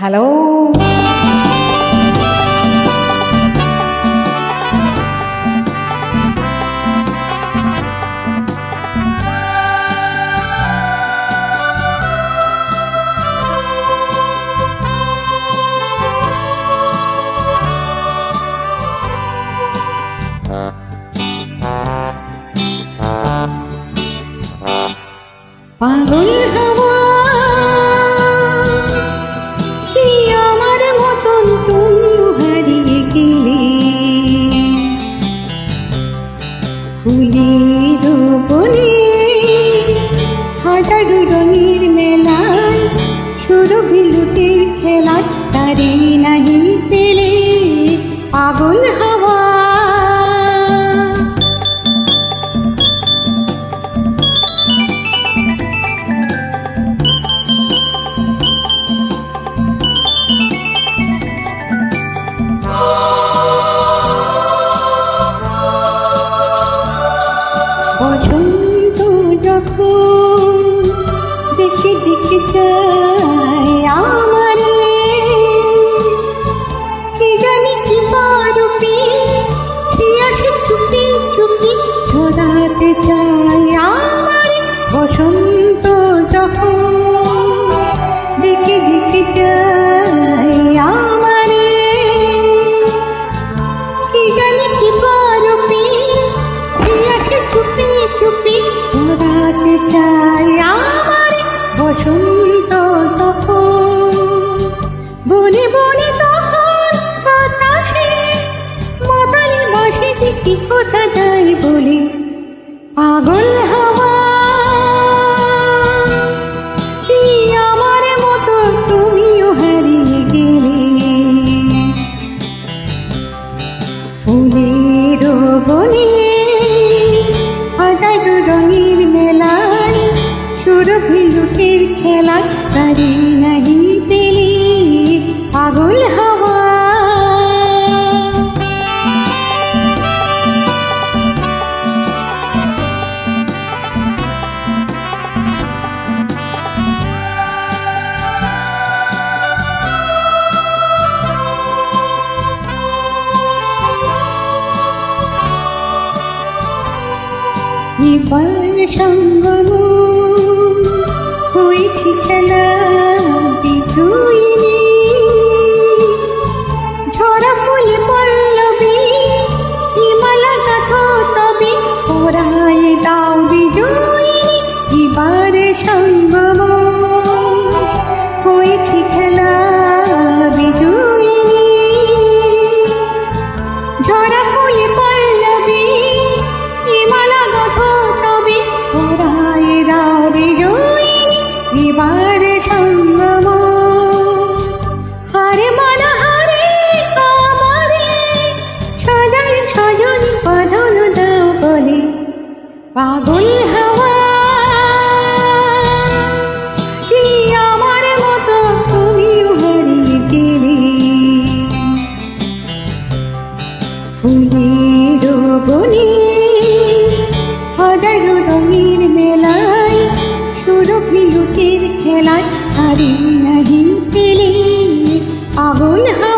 Hello. পাগল হওয়া কি আমার মতন তুমিও হারিয়ে গেলে, ফুলের বনে হাজারো রঙের মেলায় সুরভি লুটের খেলা তারে নাহি পেলে। পাগল হওয়া বসন্ত যখন দেখে দেখে যায় আমারে, কি জানি কি পারবে সে আসে চুপি চুপি ছড়াতে চায় আমারে। বসন্ত যখন দেখে দেখে যায় আমারে, কি জানি কি পারবে সে আসে চুপি চুপি ছড়াতে চায় আমারে। বসন্ত তখন বনে বনে তখন বাতাসে মাতালি বাসে দেখি কোথা যায় বলে। পাগল হওয়া কি আমার মতো তুমিও হারিয়ে গেলে, ফুলের বনে হাজারো রঙের মেলায় সুরভি লুটের খেলা তারে নাহি পেলে। পাগল হওয়া এবার সঙ্গম হয়েছি খেলা বিজয়িনী, ঝরা ফুলে পল্লবী হিমালা গাথো তবে পরায় দাও বিজয়িনী। এবার সঙ্গম হয়েছি খেলা বিজয়িনী, ঝরা ফুলে পল্লবী হিমালা গাথো তবে পরায় দাও বিজয়িনী। এবার সঙ্গম হারে মানা হারে আমারে সজায় সজনী বাঁধন দাও বলে। পাগল হওয়া কি আমার মতো তুমিও হারিয়ে গেলে, ফুলের বনে হাজারো রঙের মেলায় সুরভি লুটের খেলায় হারি নাহি পেলে। পাগল হওয়া